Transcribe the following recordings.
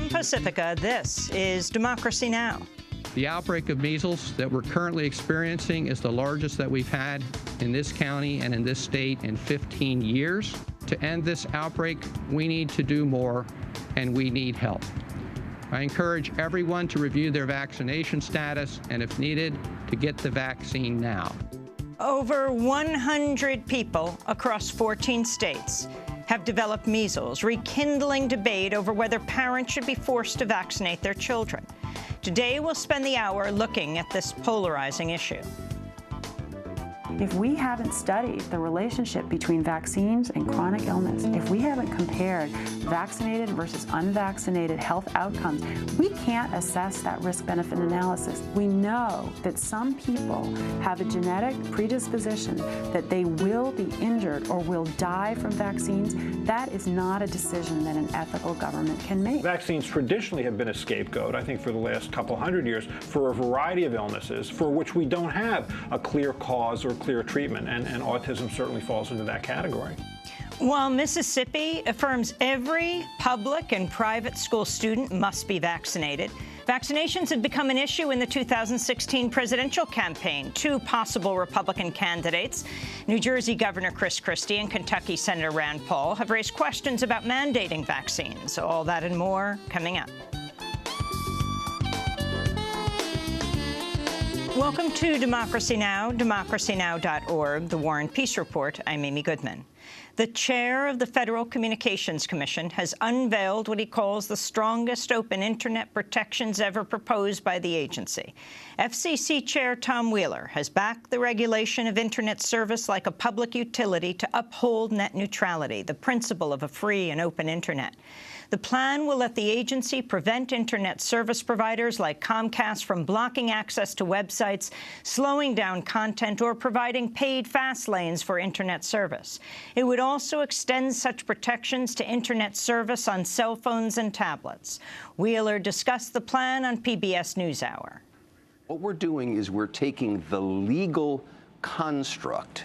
From Pacifica, this is Democracy Now! The outbreak of measles that we're currently experiencing is the largest that we've had in this county and in this state in 15 years. To end this outbreak, we need to do more, and we need help. I encourage everyone to review their vaccination status, and if needed, to get the vaccine now. Over 100 people across 14 states have developed measles, rekindling debate over whether parents should be forced to vaccinate their children. Today, we'll spend the hour looking at this polarizing issue. If we haven't studied the relationship between vaccines and chronic illness, if we haven't compared vaccinated versus unvaccinated health outcomes, we can't assess that risk-benefit analysis. We know that some people have a genetic predisposition that they will be injured or will die from vaccines. That is not a decision that an ethical government can make. Vaccines traditionally have been a scapegoat, I think, for the last couple hundred years for a variety of illnesses for which we don't have a clear cause or clear treatment, and autism certainly falls into that category. While Mississippi affirms every public and private school student must be vaccinated, vaccinations have become an issue in the 2016 presidential campaign. Two possible Republican candidates, New Jersey Governor Chris Christie and Kentucky Senator Rand Paul, have raised questions about mandating vaccines. All that and more coming up. Welcome to Democracy Now!, democracynow.org, the War and Peace Report. I'm Amy Goodman. The chair of the Federal Communications Commission has unveiled what he calls the strongest open Internet protections ever proposed by the agency. FCC Chair Tom Wheeler has backed the regulation of Internet service like a public utility to uphold net neutrality, the principle of a free and open Internet. The plan will let the agency prevent Internet service providers like Comcast from blocking access to websites, slowing down content, or providing paid fast lanes for Internet service. It would also extend such protections to Internet service on cell phones and tablets. Wheeler discussed the plan on PBS NewsHour. What we're doing is we're taking the legal construct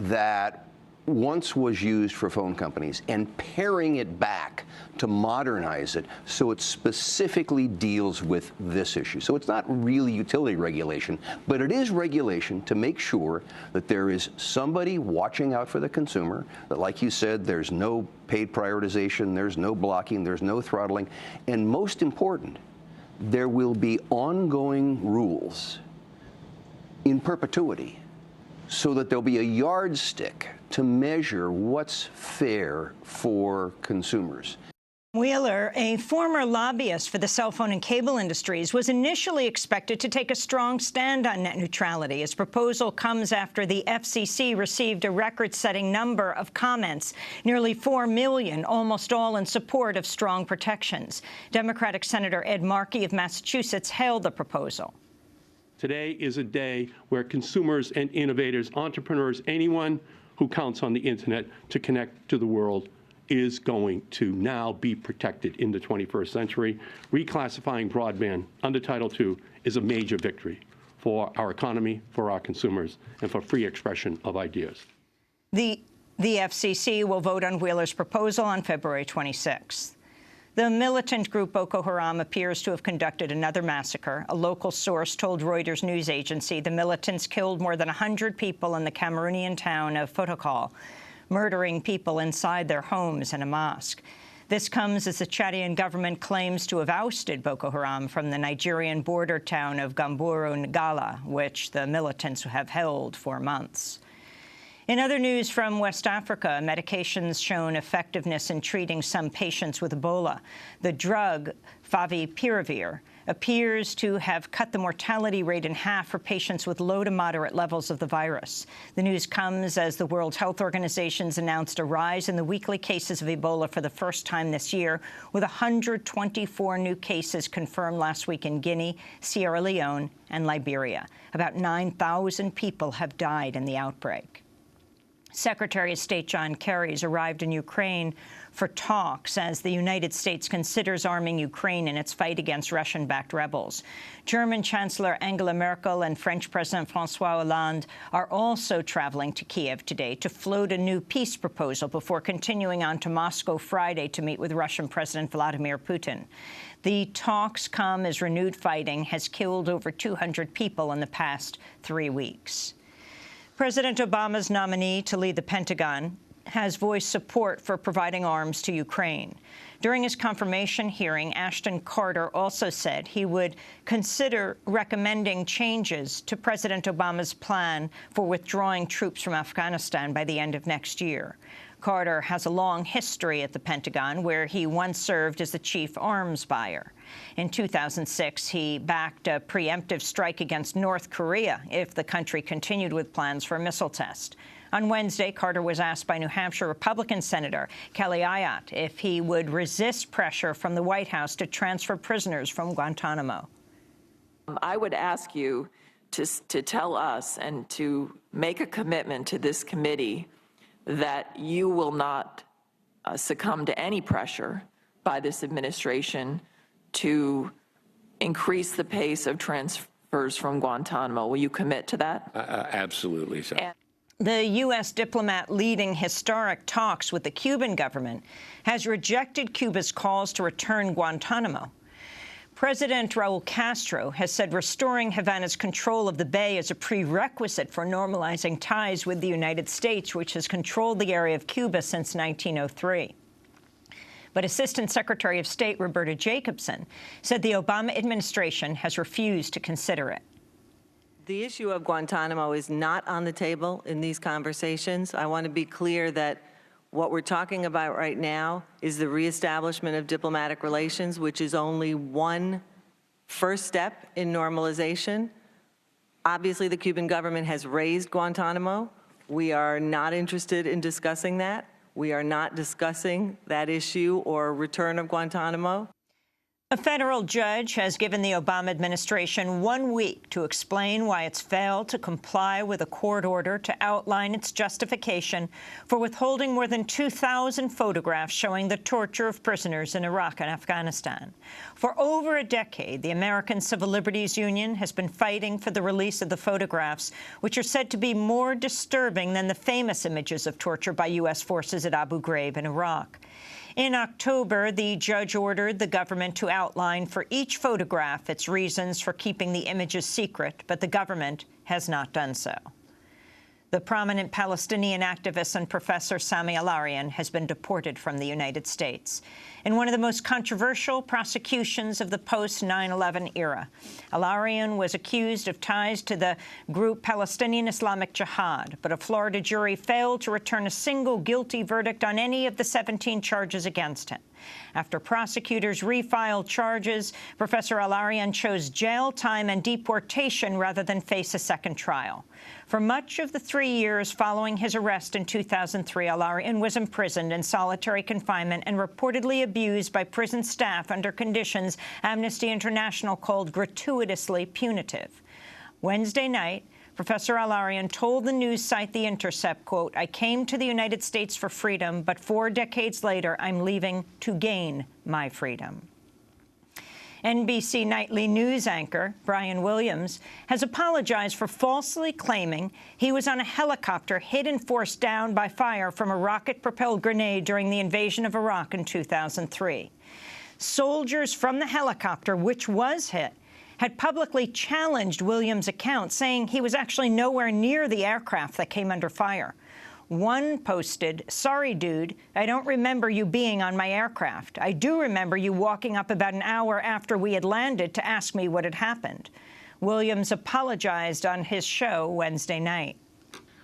that once was used for phone companies and paring it back to modernize it so it specifically deals with this issue. So it's not really utility regulation, but it is regulation to make sure that there is somebody watching out for the consumer, that, like you said, there's no paid prioritization, there's no blocking, there's no throttling, and most important, there will be ongoing rules in perpetuity so that there'll be a yardstick to measure what's fair for consumers. Wheeler, a former lobbyist for the cell phone and cable industries, was initially expected to take a strong stand on net neutrality. His proposal comes after the FCC received a record-setting number of comments, nearly 4 million, almost all in support of strong protections. Democratic Senator Ed Markey of Massachusetts hailed the proposal. Today is a day where consumers and innovators, entrepreneurs, anyone who counts on the Internet to connect to the world is going to now be protected in the 21st century. Reclassifying broadband under Title II is a major victory for our economy, for our consumers, and for free expression of ideas. The FCC will vote on Wheeler's proposal on February 26th. The militant group Boko Haram appears to have conducted another massacre. A local source told Reuters news agency the militants killed more than 100 people in the Cameroonian town of Fotokol, murdering people inside their homes and a mosque. This comes as the Chadian government claims to have ousted Boko Haram from the Nigerian border town of Gamburu Ngala, which the militants have held for months. In other news from West Africa, medications shown effectiveness in treating some patients with Ebola. The drug, favipiravir, appears to have cut the mortality rate in half for patients with low to moderate levels of the virus. The news comes as the World Health Organization's announced a rise in the weekly cases of Ebola for the first time this year, with 124 new cases confirmed last week in Guinea, Sierra Leone, and Liberia. About 9,000 people have died in the outbreak. Secretary of State John Kerry has arrived in Ukraine for talks as the United States considers arming Ukraine in its fight against Russian-backed rebels. German Chancellor Angela Merkel and French President François Hollande are also traveling to Kiev today to float a new peace proposal before continuing on to Moscow Friday to meet with Russian President Vladimir Putin. The talks come as renewed fighting has killed over 200 people in the past 3 weeks. President Obama's nominee to lead the Pentagon has voiced support for providing arms to Ukraine. During his confirmation hearing, Ashton Carter also said he would consider recommending changes to President Obama's plan for withdrawing troops from Afghanistan by the end of next year. Carter has a long history at the Pentagon, where he once served as the chief arms buyer. In 2006, he backed a preemptive strike against North Korea if the country continued with plans for a missile test. On Wednesday, Carter was asked by New Hampshire Republican Senator Kelly Ayotte if he would resist pressure from the White House to transfer prisoners from Guantanamo. I would ask you to tell us and to make a commitment to this committee that you will not succumb to any pressure by this administration to increase the pace of transfers from Guantanamo. Will you commit to that? Absolutely so. The U.S. diplomat leading historic talks with the Cuban government has rejected Cuba's calls to return Guantanamo. President Raul Castro has said restoring Havana's control of the bay is a prerequisite for normalizing ties with the United States, which has controlled the area of Cuba since 1903. But Assistant Secretary of State Roberta Jacobson said the Obama administration has refused to consider it. The issue of Guantanamo is not on the table in these conversations. I want to be clear that what we're talking about right now is the reestablishment of diplomatic relations, which is only one first step in normalization. Obviously, the Cuban government has raised Guantanamo. We are not interested in discussing that. We are not discussing that issue or return of Guantanamo. A federal judge has given the Obama administration 1 week to explain why it's failed to comply with a court order to outline its justification for withholding more than 2,000 photographs showing the torture of prisoners in Iraq and Afghanistan. For over a decade, the American Civil Liberties Union has been fighting for the release of the photographs, which are said to be more disturbing than the famous images of torture by U.S. forces at Abu Ghraib in Iraq. In October, the judge ordered the government to outline for each photograph its reasons for keeping the images secret, but the government has not done so. The prominent Palestinian activist and professor Sami Al-Arian has been deported from the United States. In one of the most controversial prosecutions of the post-9/11 era, Al-Arian was accused of ties to the group Palestinian Islamic Jihad, but a Florida jury failed to return a single guilty verdict on any of the 17 charges against him. After prosecutors refiled charges, Professor Al-Arian chose jail time and deportation rather than face a second trial. For much of the 3 years following his arrest in 2003, Al-Arian was imprisoned in solitary confinement and reportedly abused by prison staff under conditions Amnesty International called gratuitously punitive. Wednesday night, Professor Al-Arian told the news site The Intercept, quote, "I came to the United States for freedom, but 4 decades later, I'm leaving to gain my freedom." NBC nightly news anchor Brian Williams has apologized for falsely claiming he was on a helicopter hit and forced down by fire from a rocket-propelled grenade during the invasion of Iraq in 2003. Soldiers from the helicopter, which was hit, had publicly challenged Williams' account, saying he was actually nowhere near the aircraft that came under fire. One posted, "Sorry, dude, I don't remember you being on my aircraft. I do remember you walking up about an hour after we had landed to ask me what had happened." Williams apologized on his show Wednesday night.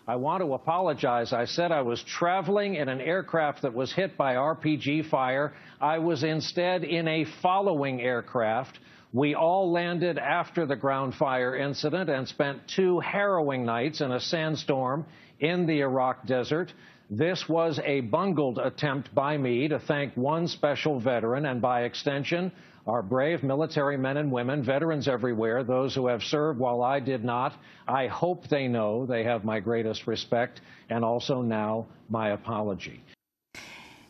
I want to apologize. I said I was traveling in an aircraft that was hit by RPG fire. I was instead in a following aircraft. We all landed after the ground fire incident and spent 2 harrowing nights in a sandstorm in the Iraq desert. This was a bungled attempt by me to thank one special veteran and, by extension, our brave military men and women, veterans everywhere, those who have served while I did not. I hope they know they have my greatest respect and also now my apology.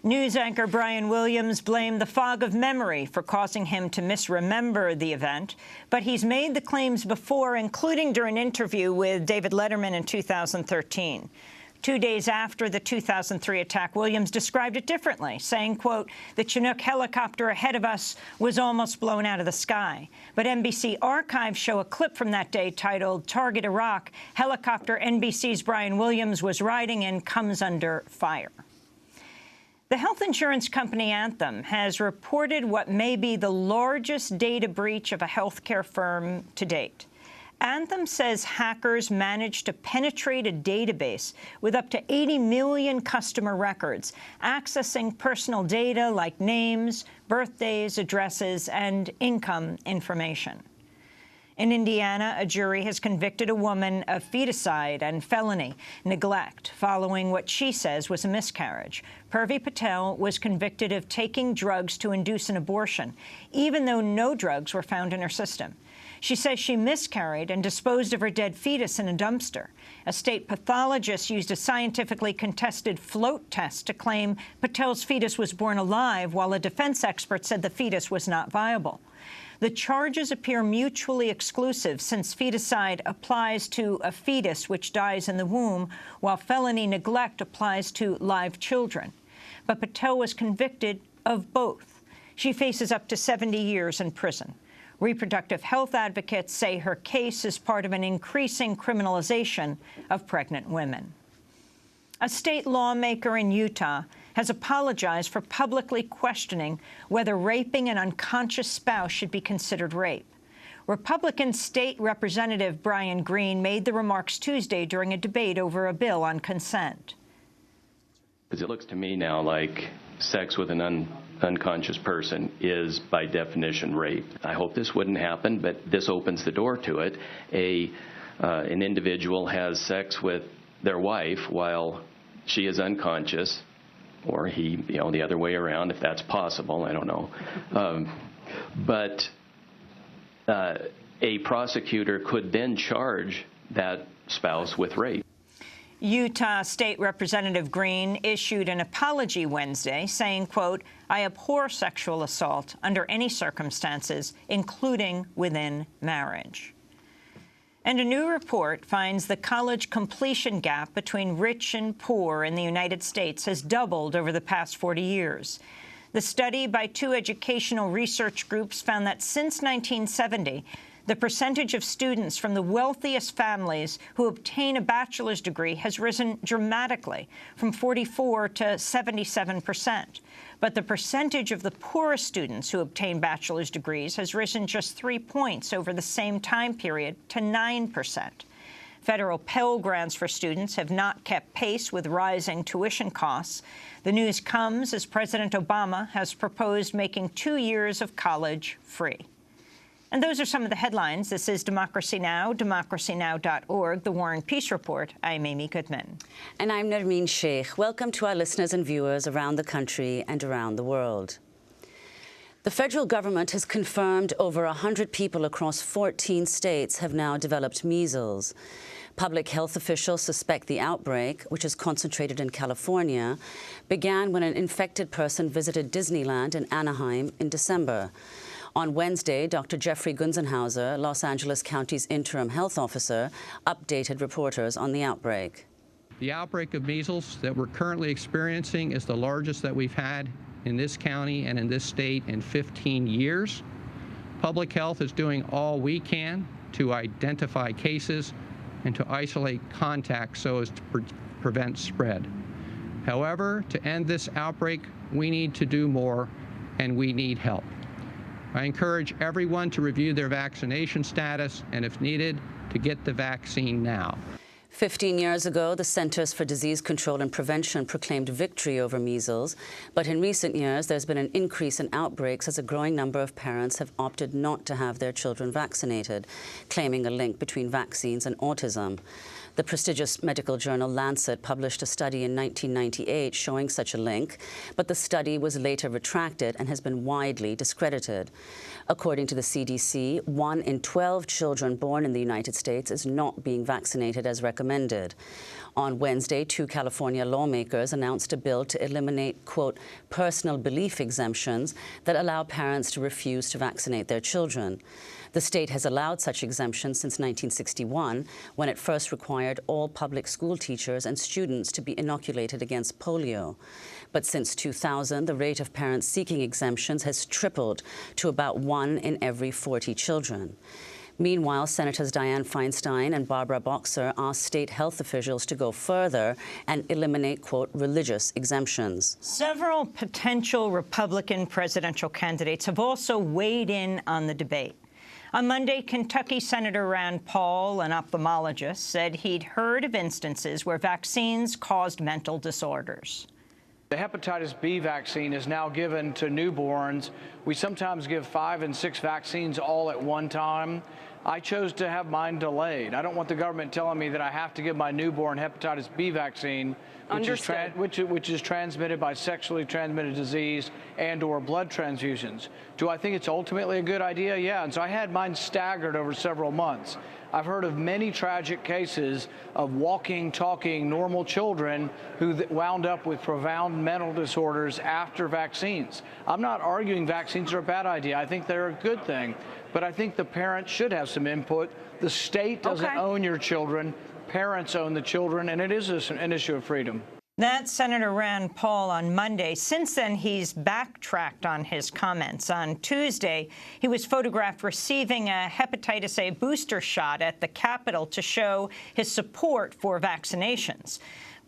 News anchor Brian Williams blamed the fog of memory for causing him to misremember the event, but he's made the claims before, including during an interview with David Letterman in 2013. 2 days after the 2003 attack, Williams described it differently, saying, quote, "The Chinook helicopter ahead of us was almost blown out of the sky." But NBC archives show a clip from that day titled "Target Iraq. Helicopter NBC's Brian Williams was riding in comes under fire." The health insurance company Anthem has reported what may be the largest data breach of a healthcare firm to date. Anthem says hackers managed to penetrate a database with up to 80 million customer records, accessing personal data like names, birthdays, addresses, and income information. In Indiana, a jury has convicted a woman of feticide and felony neglect following what she says was a miscarriage. Purvi Patel was convicted of taking drugs to induce an abortion, even though no drugs were found in her system. She says she miscarried and disposed of her dead fetus in a dumpster. A state pathologist used a scientifically contested float test to claim Patel's fetus was born alive, while a defense expert said the fetus was not viable. The charges appear mutually exclusive, since feticide applies to a fetus which dies in the womb, while felony neglect applies to live children. But Patel was convicted of both. She faces up to 70 years in prison. Reproductive health advocates say her case is part of an increasing criminalization of pregnant women. A state lawmaker in Utah has apologized for publicly questioning whether raping an unconscious spouse should be considered rape. Republican State Representative Brian Green made the remarks Tuesday during a debate over a bill on consent. Because it looks to me now like sex with an unconscious person is, by definition, rape. I hope this wouldn't happen, but this opens the door to it. An individual has sex with their wife while she is unconscious, or he, the other way around, if that's possible, I don't know. But a prosecutor could then charge that spouse with rape. Utah State Representative Green issued an apology Wednesday saying, quote, "I abhor sexual assault under any circumstances, including within marriage." And a new report finds the college completion gap between rich and poor in the United States has doubled over the past 40 years. The study by two educational research groups found that since 1970, the percentage of students from the wealthiest families who obtain a bachelor's degree has risen dramatically, from 44% to 77%. But the percentage of the poorest students who obtain bachelor's degrees has risen just 3 points over the same time period to 9%. Federal Pell Grants for students have not kept pace with rising tuition costs. The news comes as President Obama has proposed making 2 years of college free. And those are some of the headlines. This is Democracy Now!, democracynow.org, The War and Peace Report. I'm Amy Goodman. And I'm Nermeen Sheikh. Welcome to our listeners and viewers around the country and around the world. The federal government has confirmed over 100 people across 14 states have now developed measles. Public health officials suspect the outbreak, which is concentrated in California, began when an infected person visited Disneyland in Anaheim in December. On Wednesday, Dr. Jeffrey Gunzenhauser, Los Angeles County's interim health officer, updated reporters on the outbreak. The outbreak of measles that we're currently experiencing is the largest that we've had in this county and in this state in 15 years. Public health is doing all we can to identify cases and to isolate contacts so as to prevent spread. However, to end this outbreak, we need to do more, and we need help. I encourage everyone to review their vaccination status and, if needed, to get the vaccine now. 15 years ago, the Centers for Disease Control and Prevention proclaimed victory over measles. But in recent years, there's been an increase in outbreaks as a growing number of parents have opted not to have their children vaccinated, claiming a link between vaccines and autism. The prestigious medical journal Lancet published a study in 1998 showing such a link, but the study was later retracted and has been widely discredited. According to the CDC, 1 in 12 children born in the United States is not being vaccinated as recommended. On Wednesday, 2 California lawmakers announced a bill to eliminate, quote, personal belief exemptions that allow parents to refuse to vaccinate their children. The state has allowed such exemptions since 1961, when it first required all public school teachers and students to be inoculated against polio. But since 2000, the rate of parents seeking exemptions has tripled to about 1 in every 40 children. Meanwhile, Senators Dianne Feinstein and Barbara Boxer asked state health officials to go further and eliminate, quote, religious exemptions. Several potential Republican presidential candidates have also weighed in on the debate. On Monday, Kentucky Senator Rand Paul, an ophthalmologist, said he'd heard of instances where vaccines caused mental disorders. The hepatitis B vaccine is now given to newborns. We sometimes give 5 and 6 vaccines all at one time. I chose to have mine delayed. I don't want the government telling me that I have to give my newborn hepatitis B vaccine, which is transmitted by sexually transmitted disease and or blood transfusions. Do I think it's ultimately a good idea? Yeah, and so I had mine staggered over several months. I've heard of many tragic cases of walking, talking, normal children who wound up with profound mental disorders after vaccines. I'm not arguing vaccines are a bad idea. I think they're a good thing. But I think the parents should have some input. The state doesn't own your children. Parents own the children, and it is an issue of freedom. That's Senator Rand Paul on Monday. Since then, he's backtracked on his comments. On Tuesday, he was photographed receiving a hepatitis A booster shot at the Capitol to show his support for vaccinations.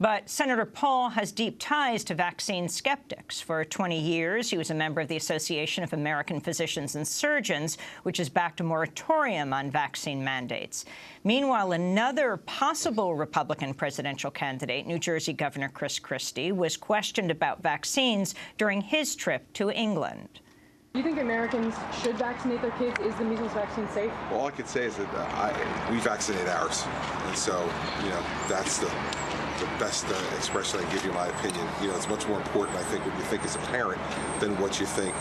But Senator Paul has deep ties to vaccine skeptics. For 20 years, he was a member of the Association of American Physicians and Surgeons, which has backed a moratorium on vaccine mandates. Meanwhile, another possible Republican presidential candidate, New Jersey Governor Chris Christie, was questioned about vaccines during his trip to England. Do you think Americans should vaccinate their kids? Is the measles vaccine safe? All I can say is that we vaccinate ours. And so, that's the best expression I can give you my opinion. It's much more important, I think, what you think as a parent than what you think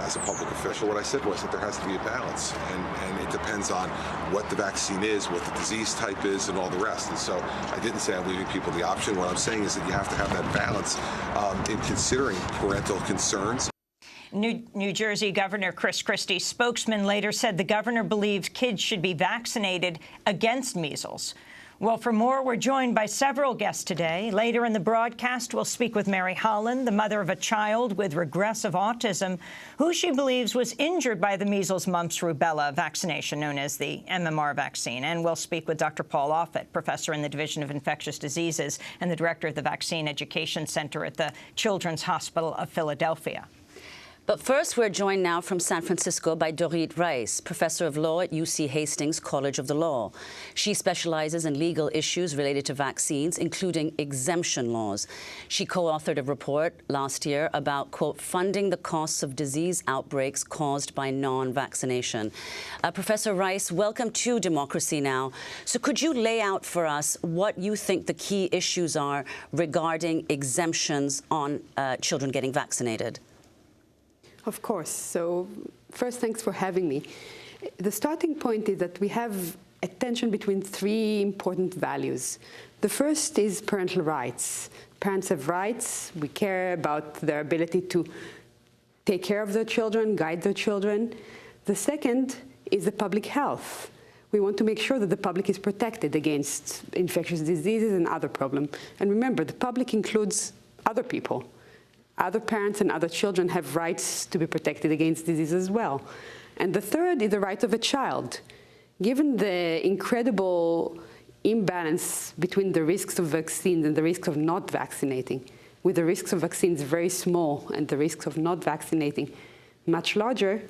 as a public official. What I said was that there has to be a balance, and it depends on what the vaccine is, what the disease type is, and all the rest. And so I didn't say I'm leaving people the option. What I'm saying is that you have to have that balance in considering parental concerns. New Jersey Governor Chris Christie's spokesman later said the governor believes kids should be vaccinated against measles. Well, for more, we're joined by several guests today. Later in the broadcast, we'll speak with Mary Holland, the mother of a child with regressive autism, who she believes was injured by the measles, mumps, rubella vaccination known as the MMR vaccine. And we'll speak with Dr. Paul Offit, professor in the Division of Infectious Diseases and the director of the Vaccine Education Center at the Children's Hospital of Philadelphia. But first, we're joined now from San Francisco by Dorit Rice, professor of law at UC Hastings College of the Law. She specializes in legal issues related to vaccines, including exemption laws. She co-authored a report last year about, quote, funding the costs of disease outbreaks caused by non-vaccination. Professor Rice, welcome to Democracy Now! So could you lay out for us what you think the key issues are regarding exemptions on children getting vaccinated? Of course. So first, thanks for having me. The starting point is that we have a tension between 3 important values. The first is parental rights. Parents have rights. We care about their ability to take care of their children, guide their children. The second is the public health. We want to make sure that the public is protected against infectious diseases and other problems. And remember, the public includes other people. Other parents and other children have rights to be protected against disease as well. And the third is the right of a child. Given the incredible imbalance between the risks of vaccines and the risks of not vaccinating, with the risks of vaccines very small and the risks of not vaccinating much larger,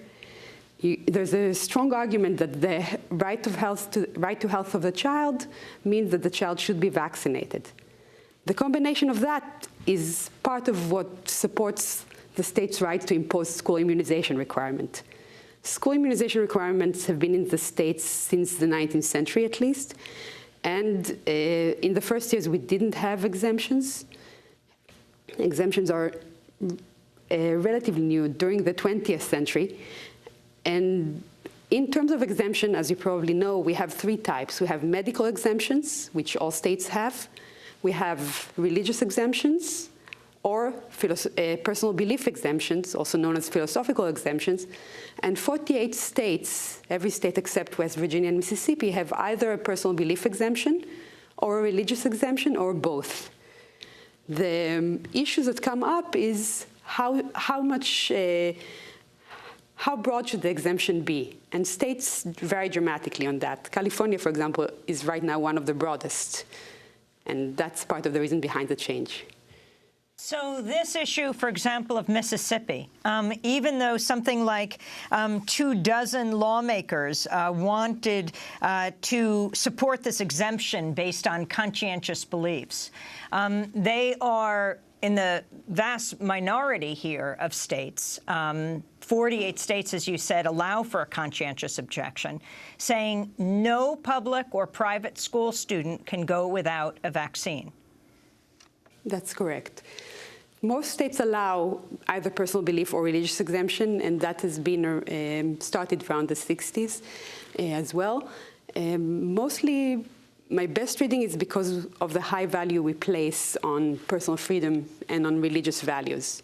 there's a strong argument that the right to health of the child means that the child should be vaccinated. The combination of that is part of what supports the state's right to impose school immunization requirement. School immunization requirements have been in the states since the 19th century, at least. And in the first years, we didn't have exemptions. Exemptions are relatively new during the 20th century. And in terms of exemption, as you probably know, we have 3 types. We have medical exemptions, which all states have. We have religious exemptions or personal belief exemptions, also known as philosophical exemptions. And 48 states, every state except West Virginia and Mississippi, have either a personal belief exemption or a religious exemption or both. The issues that come up is how broad should the exemption be? And states vary dramatically on that. California, for example, is right now one of the broadest. And that's part of the reason behind the change. So this issue, for example, of Mississippi, even though something like 24 lawmakers wanted to support this exemption based on conscientious beliefs, they are in the vast minority here of states. 48 states, as you said, allow for a conscientious objection, saying no public or private school student can go without a vaccine. That's correct. Most states allow either personal belief or religious exemption, and that has been started around the 60s as well. Mostly, my best reading is because of the high value we place on personal freedom and on religious values.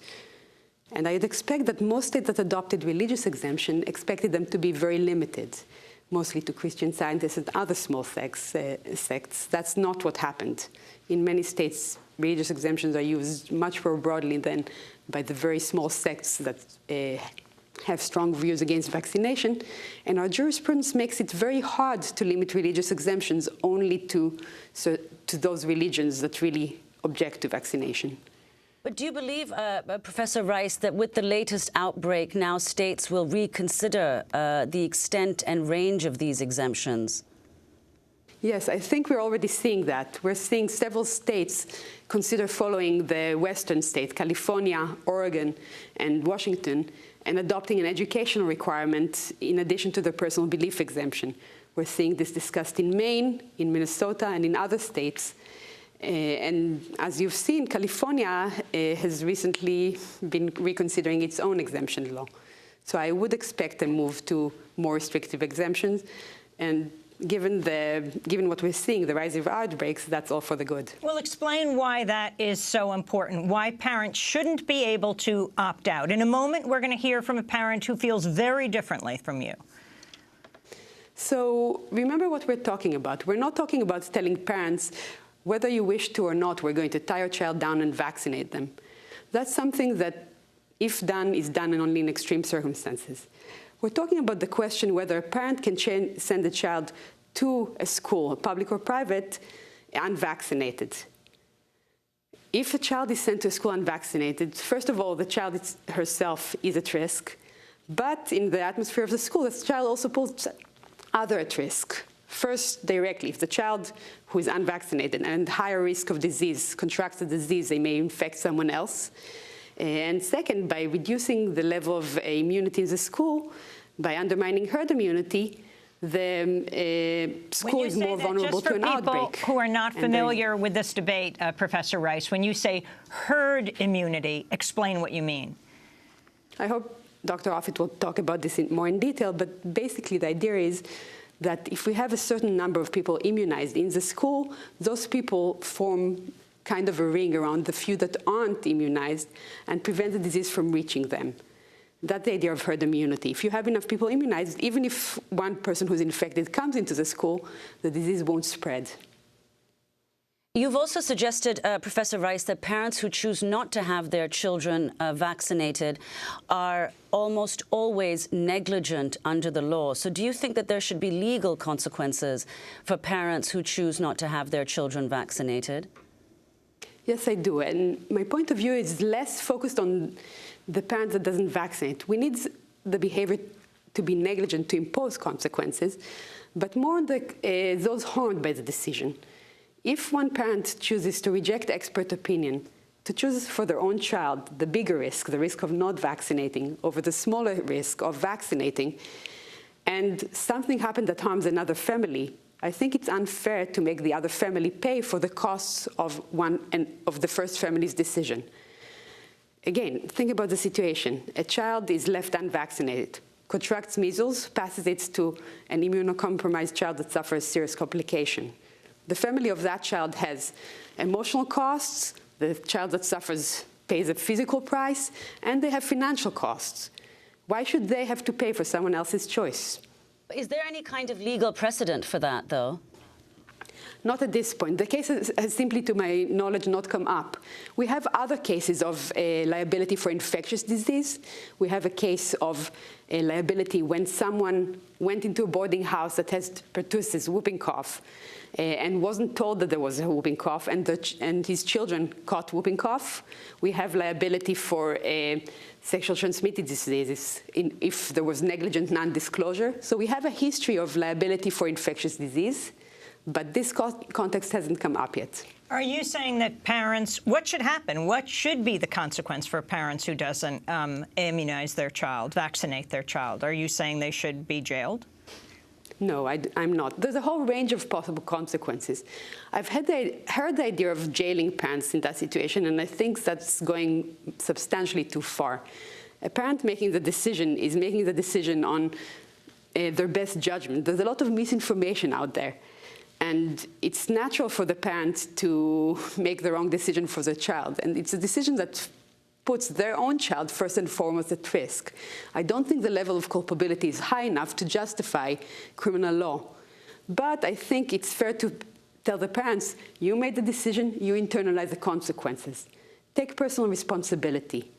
And I'd expect that most states that adopted religious exemption expected them to be very limited, mostly to Christian Scientists and other small sects. That's not what happened. In many states, religious exemptions are used much more broadly than by the very small sects that have strong views against vaccination. And our jurisprudence makes it very hard to limit religious exemptions only to those religions that really object to vaccination. But do you believe, Professor Rice, that with the latest outbreak, now states will reconsider the extent and range of these exemptions? Yes, I think we're already seeing that. We're seeing several states consider following the Western states, California, Oregon, and Washington, and adopting an educational requirement in addition to the personal belief exemption. We're seeing this discussed in Maine, in Minnesota, and in other states. And as you've seen, California has recently been reconsidering its own exemption law. So I would expect a move to more restrictive exemptions. And given what we're seeing, the rise of outbreaks, that's all for the good. Well, explain why that is so important, why parents shouldn't be able to opt out. In a moment, we're going to hear from a parent who feels very differently from you. So remember what we're talking about. We're not talking about telling parents, whether you wish to or not, we're going to tie your child down and vaccinate them. That's something that, if done, is done only in extreme circumstances. We're talking about the question whether a parent can send a child to a school, public or private, unvaccinated. If a child is sent to a school unvaccinated, first of all, the child herself is at risk. But in the atmosphere of the school, the child also puts others at risk. First, directly, if the child who is unvaccinated and at higher risk of disease contracts the disease, they may infect someone else. And second, by reducing the level of immunity in the school, by undermining herd immunity, the school is more vulnerable to an outbreak. Just for people who are not familiar with this debate, Professor Rice, when you say herd immunity, explain what you mean. I hope Dr. Offit will talk about this more in detail, but basically the idea is that if we have a certain number of people immunized in the school, those people form kind of a ring around the few that aren't immunized and prevent the disease from reaching them. That's the idea of herd immunity. If you have enough people immunized, even if one person who's infected comes into the school, the disease won't spread. You've also suggested, Professor Rice, that parents who choose not to have their children vaccinated are almost always negligent under the law. So do you think that there should be legal consequences for parents who choose not to have their children vaccinated? Yes, I do. And my point of view is less focused on the parent that doesn't vaccinate. We need the behavior to be negligent to impose consequences, but more on those harmed by the decision. If one parent chooses to reject expert opinion, to choose for their own child the bigger risk, the risk of not vaccinating, over the smaller risk of vaccinating, and something happened that harms another family, I think it's unfair to make the other family pay for the costs of the first family's decision. Again, think about the situation. A child is left unvaccinated, contracts measles, passes it to an immunocompromised child that suffers serious complication. The family of that child has emotional costs, the child that suffers pays a physical price, and they have financial costs. Why should they have to pay for someone else's choice? Is there any kind of legal precedent for that, though? Not at this point. The case has simply, to my knowledge, not come up. We have other cases of liability for infectious disease. We have a case of liability when someone went into a boarding house that has pertussis, whooping cough, and wasn't told that there was a whooping cough, and his children caught whooping cough. We have liability for sexual transmitted diseases if there was negligent non-disclosure. So we have a history of liability for infectious disease. But this context hasn't come up yet. Are you saying that parents, what should happen? What should be the consequence for parents who doesn't immunize their child, vaccinate their child? Are you saying they should be jailed? No, I'm not. There's a whole range of possible consequences. I've heard the idea of jailing parents in that situation, and I think that's going substantially too far. A parent making the decision is making the decision on their best judgment. There's a lot of misinformation out there. And it's natural for the parent to make the wrong decision for the child. And it's a decision that puts their own child first and foremost at risk. I don't think the level of culpability is high enough to justify criminal law. But I think it's fair to tell the parents, you made the decision, you internalize the consequences. Take personal responsibility.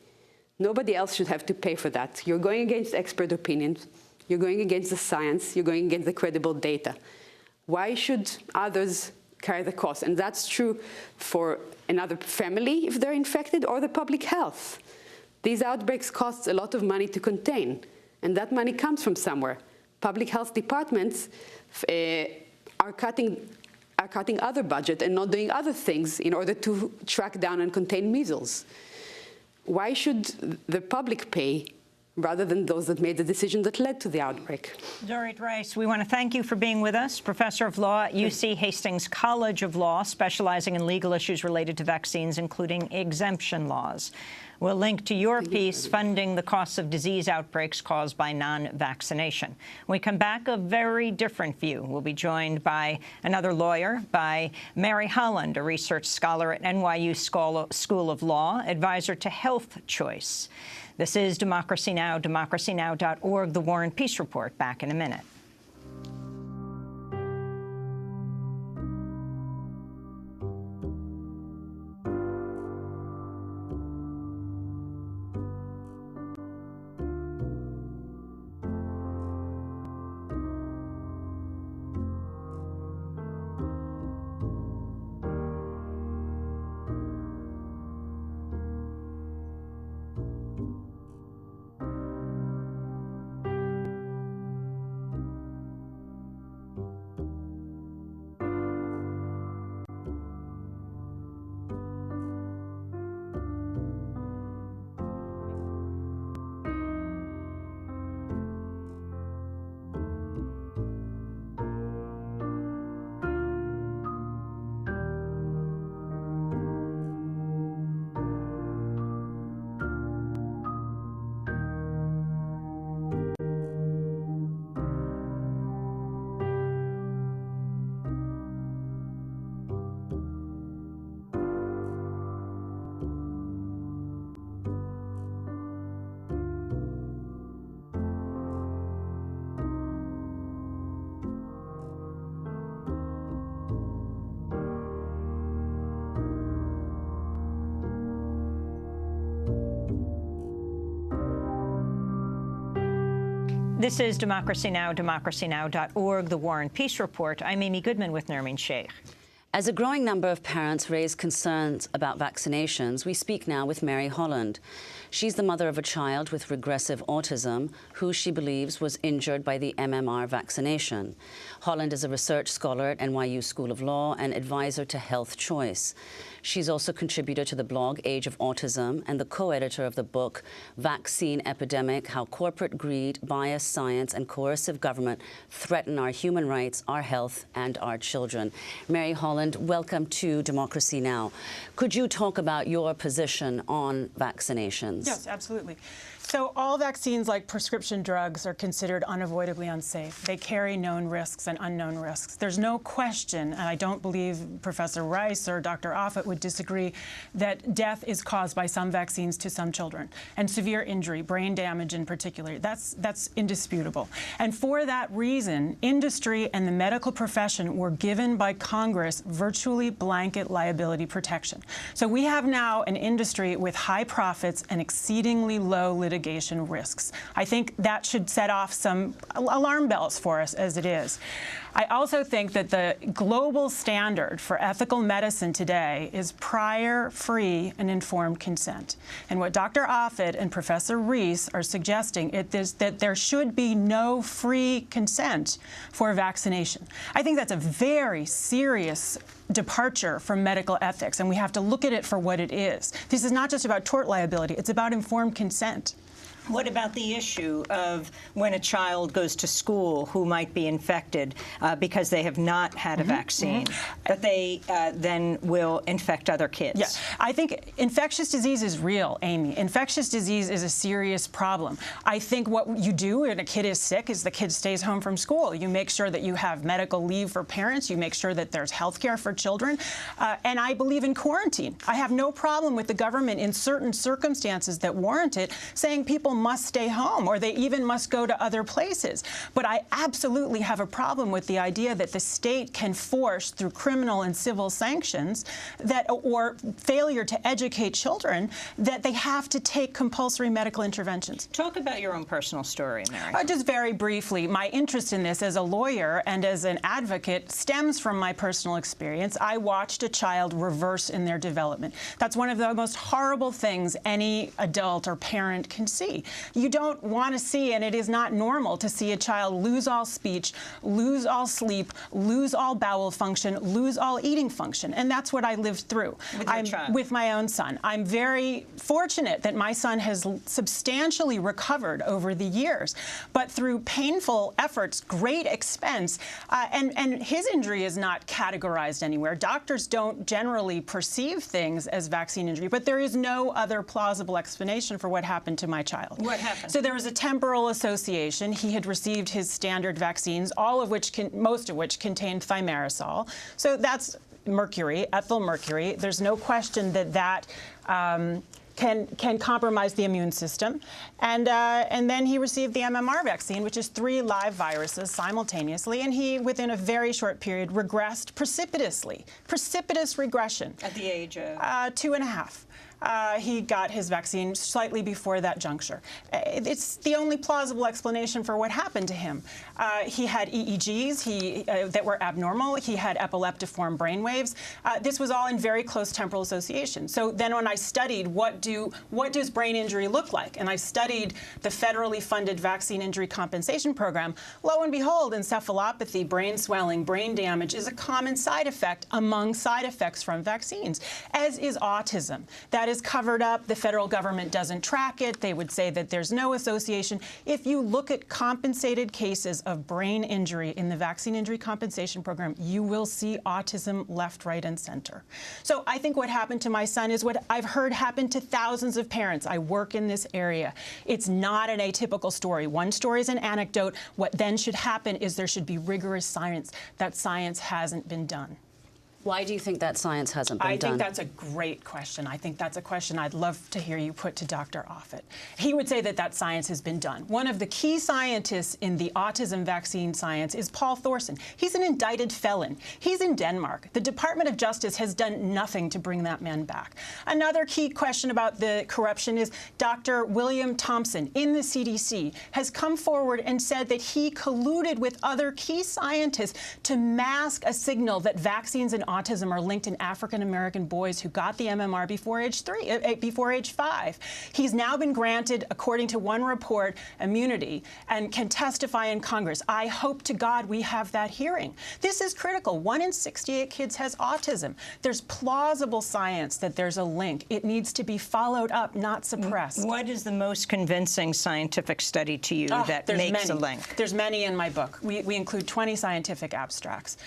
Nobody else should have to pay for that. You're going against expert opinions. You're going against the science. You're going against the credible data. Why should others carry the cost? And that's true for another family if they're infected, or the public health. These outbreaks cost a lot of money to contain, and that money comes from somewhere. Public health departments are cutting other budget and not doing other things in order to track down and contain measles. Why should the public pay rather than those that made the decision that led to the outbreak? Dorit Rice, we want to thank you for being with us, professor of law at UC Hastings College of Law, specializing in legal issues related to vaccines, including exemption laws. We'll link to your piece, Funding the Costs of Disease Outbreaks Caused by Non-Vaccination. When we come back, a very different view. We'll be joined by another lawyer, by Mary Holland, a research scholar at NYU School of Law, advisor to Health Choice. This is Democracy Now!, democracynow.org, The War and Peace Report. Back in a minute. This is Democracy Now!, democracynow.org, The War and Peace Report. I'm Amy Goodman with Nermeen Sheikh. As a growing number of parents raise concerns about vaccinations, we speak now with Mary Holland. She's the mother of a child with regressive autism who she believes was injured by the MMR vaccination. Holland is a research scholar at NYU School of Law and advisor to Health Choice. She's also contributor to the blog Age of Autism and the co-editor of the book Vaccine Epidemic: How Corporate Greed, Bias, Science, and Coercive Government Threaten Our Human Rights, Our Health, and Our Children. Mary Holland, welcome to Democracy Now! Could you talk about your position on vaccinations? Yes, absolutely. So all vaccines, like prescription drugs, are considered unavoidably unsafe. They carry known risks and unknown risks. There's no question, and I don't believe Professor Rice or Dr. Offit would disagree, that death is caused by some vaccines to some children, and severe injury, brain damage in particular. That's indisputable. And for that reason, industry and the medical profession were given by Congress virtually blanket liability protection. So we have now an industry with high profits and exceedingly low litigation risks. I think that should set off some alarm bells for us as it is. I also think that the global standard for ethical medicine today is prior, free, and informed consent. And what Dr. Offit and Professor Reese are suggesting is that there should be no free consent for vaccination. I think that's a very serious departure from medical ethics, and we have to look at it for what it is. This is not just about tort liability, it's about informed consent. What about the issue of when a child goes to school who might be infected because they have not had a vaccine, that they then will infect other kids? Yeah, I think infectious disease is real, Amy. Infectious disease is a serious problem. I think what you do when a kid is sick is the kid stays home from school. You make sure that you have medical leave for parents. You make sure that there's health care for children. And I believe in quarantine. I have no problem with the government in certain circumstances that warrant it saying people must stay home or they even must go to other places. But I absolutely have a problem with the idea that the state can force through criminal and civil sanctions that, or failure to educate children, that they have to take compulsory medical interventions. Talk about your own personal story, Mary. Just very briefly, my interest in this as a lawyer and as an advocate stems from my personal experience. I watched a child reverse in their development. That's one of the most horrible things any adult or parent can see. You don't want to see, and it is not normal to see a child lose all speech, lose all sleep, lose all bowel function, lose all eating function. And that's what I lived through with my own son. I'm very fortunate that my son has substantially recovered over the years, but through painful efforts, great expense, and his injury is not categorized anywhere. Doctors don't generally perceive things as vaccine injury, but there is no other plausible explanation for what happened to my child. What happened? So there was a temporal association. He had received his standard vaccines, most of which contained thimerosal. So that's mercury, ethyl mercury. There's no question that can compromise the immune system. And then he received the MMR vaccine, which is 3 live viruses simultaneously, and he, within a very short period, regressed precipitously. Precipitous regression. At the age of? 2.5. He got his vaccine slightly before that juncture. It's the only plausible explanation for what happened to him. He had EEGs that were abnormal. He had epileptiform brainwaves. This was all in very close temporal association. So then when I studied what does brain injury look like, and I studied the federally funded vaccine injury compensation program, lo and behold, encephalopathy, brain swelling, brain damage is a common side effect among side effects from vaccines, as is autism. That is covered up. The federal government doesn't track it. They would say that there's no association. If you look at compensated cases of brain injury in the vaccine injury compensation program, you will see autism left, right, and center. So I think what happened to my son is what I've heard happen to thousands of parents. I work in this area. It's not an atypical story. One story is an anecdote. What then should happen is there should be rigorous science. That science hasn't been done. Why do you think that science hasn't been done? I think that's a great question. I think that's a question I'd love to hear you put to Dr. Offit. He would say that science has been done. One of the key scientists in the autism vaccine science is Paul Thorsen. He's an indicted felon. He's in Denmark. The Department of Justice has done nothing to bring that man back. Another key question about the corruption is Dr. William Thompson in the CDC has come forward and said that he colluded with other key scientists to mask a signal that vaccines and autism are linked in African-American boys who got the MMR before age 5. He's now been granted, according to one report, immunity and can testify in Congress. I hope to God we have that hearing. This is critical. 1 in 68 kids has autism. There's plausible science that there's a link. It needs to be followed up, not suppressed. What is the most convincing scientific study to you that makes a link? There's many in my book. We include 20 scientific abstracts.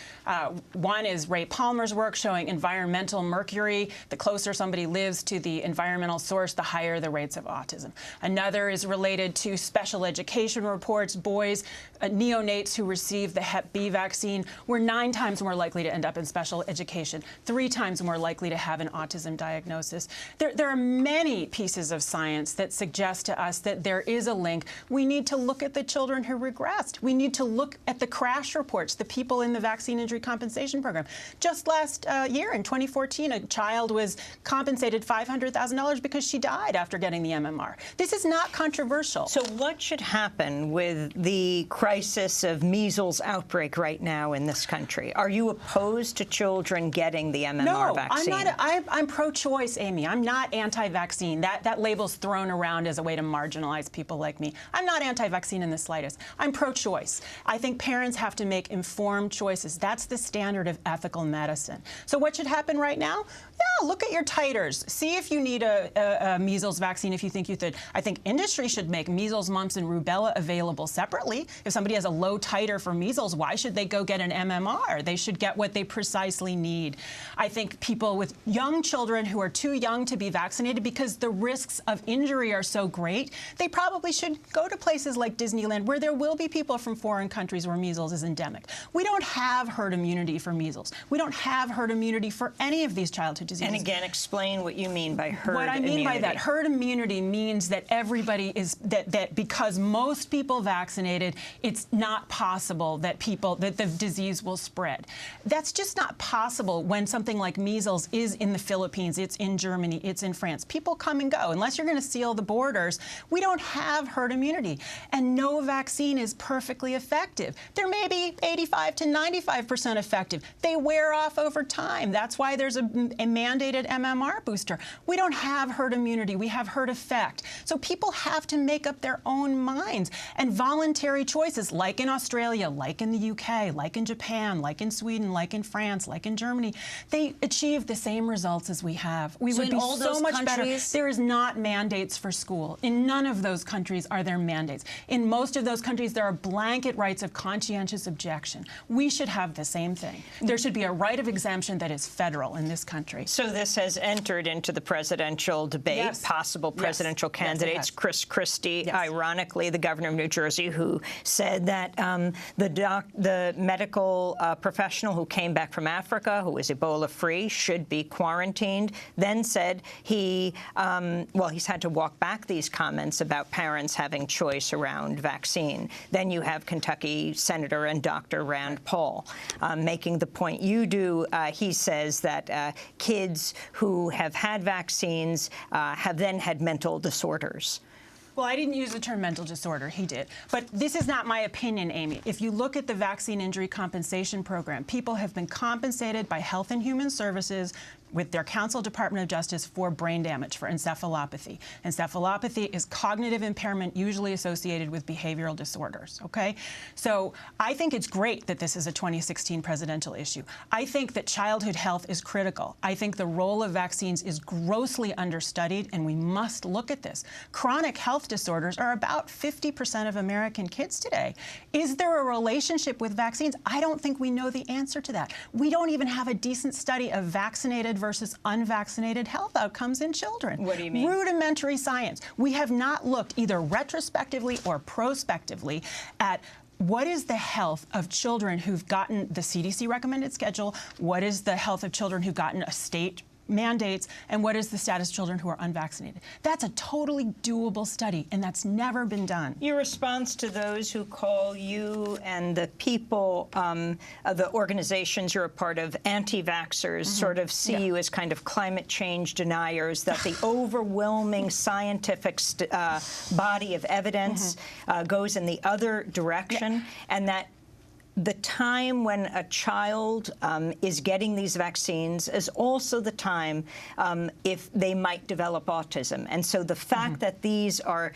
One is Ray Palmer Palmer's work showing environmental mercury. The closer somebody lives to the environmental source, the higher the rates of autism. Another is related to special education reports. Boys, neonates who receive the Hep B vaccine were 9 times more likely to end up in special education, 3 times more likely to have an autism diagnosis. There are many pieces of science that suggest to us that there is a link. We need to look at the children who regressed. We need to look at the crash reports, the people in the vaccine injury compensation program. Just last year, in 2014, a child was compensated $500,000 because she died after getting the MMR. This is not controversial. So what should happen with the crisis of measles outbreak right now in this country? Are you opposed to children getting the MMR vaccine? No, I'm pro-choice, Amy. I'm not anti-vaccine. That label's thrown around as a way to marginalize people like me. I'm not anti-vaccine in the slightest. I'm pro-choice. I think parents have to make informed choices. That's the standard of ethical medicine. So what should happen right now? Yeah, look at your titers. See if you need a measles vaccine if you think you should. I think industry should make measles, mumps, and rubella available separately. If somebody has a low titer for measles, why should they go get an MMR? They should get what they precisely need. I think people with young children who are too young to be vaccinated because the risks of injury are so great, they probably should go to places like Disneyland where there will be people from foreign countries where measles is endemic. We don't have herd immunity for measles. We don't have herd immunity for any of these childhood diseases. And again, explain what you mean by herd immunity. What I mean by that, herd immunity means that everybody is, that because most people vaccinated, it's not possible that the disease will spread. That's just not possible when something like measles is in the Philippines, it's in Germany, it's in France. People come and go. Unless you're going to seal the borders, we don't have herd immunity. And no vaccine is perfectly effective. There may be 85 to 95% effective. They wear off over time. That's why there's a mandated MMR booster. We don't have herd immunity. We have herd effect. So people have to make up their own minds. And voluntary choices, like in Australia, like in the UK, like in Japan, like in Sweden, like in France, like in Germany, they achieve the same results as we have. We would be so much better. There is not mandates for school. In none of those countries are there mandates. In most of those countries, there are blanket rights of conscientious objection. We should have the same thing. There should be a right of exemption that is federal in this country. So this has entered into the presidential debate, Yes. possible presidential Yes. candidates. Yes, Chris Christie, Yes. ironically, the governor of New Jersey, who said that the medical professional who came back from Africa, who is Ebola-free, should be quarantined, then said he's had to walk back these comments about parents having choice around vaccine. Then you have Kentucky Senator and Dr. Rand Paul making the point you do. He says that kids who have had vaccines have then had mental disorders. Well, I didn't use the term mental disorder. He did. But this is not my opinion, Amy. If you look at the Vaccine Injury Compensation Program, people have been compensated by Health and Human Services with their Council Department of Justice for brain damage, for encephalopathy. Encephalopathy is cognitive impairment usually associated with behavioral disorders, okay? So I think it's great that this is a 2016 presidential issue. I think that childhood health is critical. I think the role of vaccines is grossly understudied, and we must look at this. Chronic health disorders are about 50% of American kids today. Is there a relationship with vaccines? I don't think we know the answer to that. We don't even have a decent study of vaccinated versus unvaccinated health outcomes in children. What do you mean? Rudimentary science. We have not looked either retrospectively or prospectively at what is the health of children who've gotten the CDC recommended schedule, what is the health of children who've gotten a state mandates, and what is the status of children who are unvaccinated. That's a totally doable study, and that's never been done. Your response to those who call you and the people, the organizations you're a part of, anti-vaxxers, sort of see you as kind of climate change deniers, that the overwhelming scientific body of evidence goes in the other direction, and that the time when a child is getting these vaccines is also the time if they might develop autism. And so the fact that these are,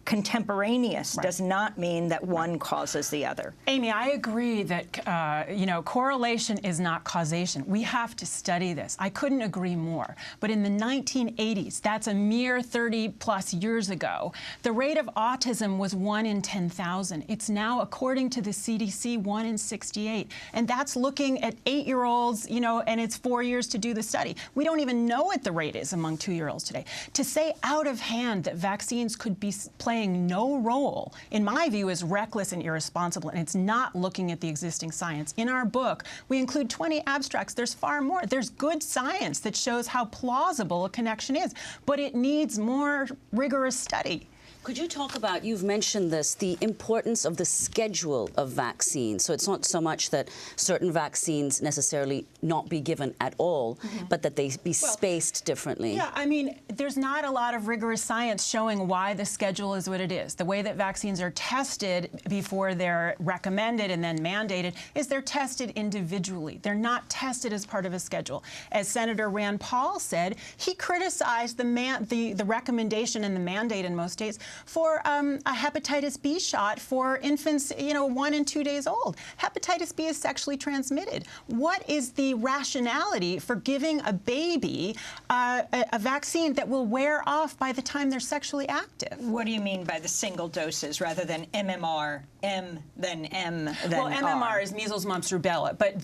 contemporaneous does not mean that one causes the other. Amy, I agree that, correlation is not causation. We have to study this. I couldn't agree more. But in the 1980s, that's a mere 30-plus years ago, the rate of autism was 1 in 10,000. It's now, according to the CDC, 1 in 68. And that's looking at 8-year-olds, you know, and it's 4 years to do the study. We don't even know what the rate is among 2-year-olds today. To say out of hand that vaccines could be playing no role, in my view, is reckless and irresponsible, and it's not looking at the existing science. In our book, we include 20 abstracts. There's far more. There's good science that shows how plausible a connection is, but it needs more rigorous study. Could you talk about, you've mentioned this, the importance of the schedule of vaccines. So it's not so much that certain vaccines necessarily not be given at all, but that they be spaced differently. Yeah, I mean, there's not a lot of rigorous science showing why the schedule is what it is. The way that vaccines are tested before they're recommended and then mandated is they're tested individually. They're not tested as part of a schedule. As Senator Rand Paul said, he criticized the recommendation and the mandate in most states for a hepatitis B shot for infants, you know, 1 and 2 days old. Hepatitis B is sexually transmitted. What is the rationality for giving a baby a vaccine that will wear off by the time they're sexually active? What do you mean by the single doses rather than MMR, M, then M, then well, MMR R? is measles, mumps, rubella. But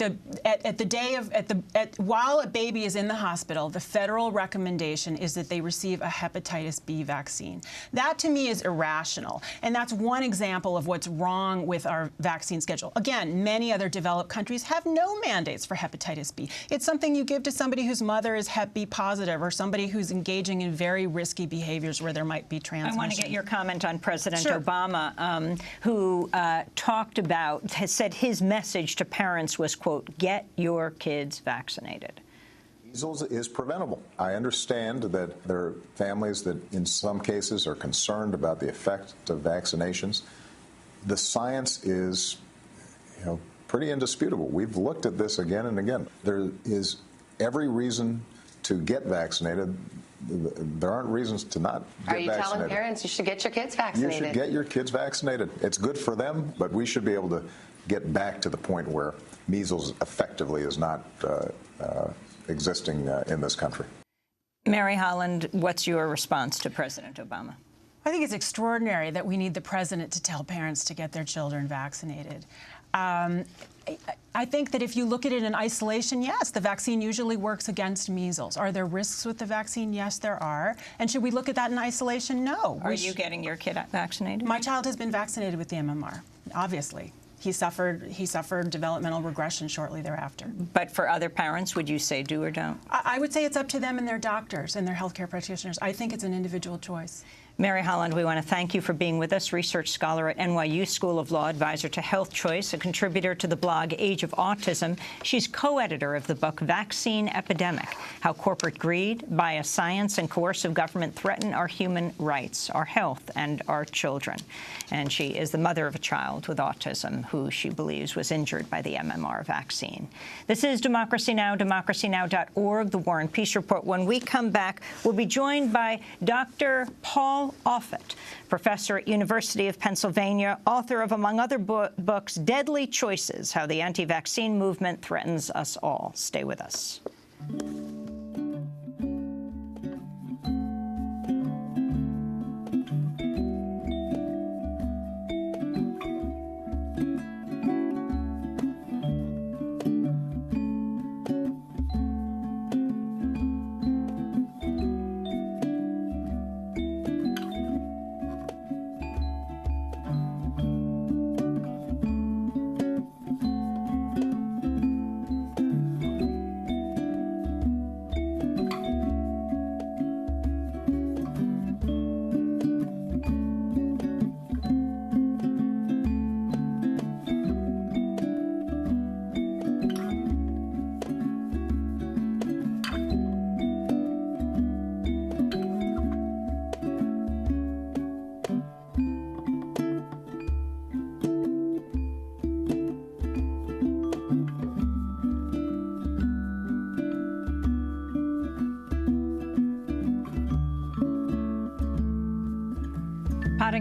while a baby is in the hospital, the federal recommendation is that they receive a hepatitis B vaccine. That, to me, is irrational. And that's one example of what's wrong with our vaccine schedule. Again, many other developed countries have no mandates for hepatitis B. It's something you give to somebody whose mother is Hep B positive or somebody who's engaging in very risky behaviors where there might be transmission. I want to get your comment on President Obama, who talked about, has said his message to parents was, quote, get your kids vaccinated. Measles is preventable. I understand that there are families that in some cases are concerned about the effect of vaccinations. The science is, you know, pretty indisputable. We've looked at this again and again. There is every reason to get vaccinated. There aren't reasons to not get vaccinated. Are you telling parents you should get your kids vaccinated? You should get your kids vaccinated. It's good for them, but we should be able to get back to the point where measles effectively is not existing in this country. Mary Holland, what's your response to President Obama? I think it's extraordinary that we need the president to tell parents to get their children vaccinated. I think that if you look at it in isolation, yes, the vaccine usually works against measles. Are there risks with the vaccine? Yes, there are. And should we look at that in isolation? No. Are you getting your kid vaccinated? My child has been vaccinated with the MMR, obviously. He suffered developmental regression shortly thereafter. But for other parents, would you say do or don't? I would say it's up to them and their doctors and their healthcare practitioners. I think it's an individual choice. Mary Holland, we want to thank you for being with us, research scholar at NYU School of Law, advisor to Health Choice, a contributor to the blog Age of Autism. She's co-editor of the book Vaccine Epidemic, How Corporate Greed, Bias Science, and Coercive Government Threaten Our Human Rights, Our Health, and Our Children. And she is the mother of a child with autism who she believes was injured by the MMR vaccine. This is Democracy Now!, democracynow.org, The War and Peace Report. When we come back, we'll be joined by Dr. Paul Offit, professor at University of Pennsylvania, author of, among other books, Deadly Choices, How the Anti-Vaccine Movement Threatens Us All. Stay with us.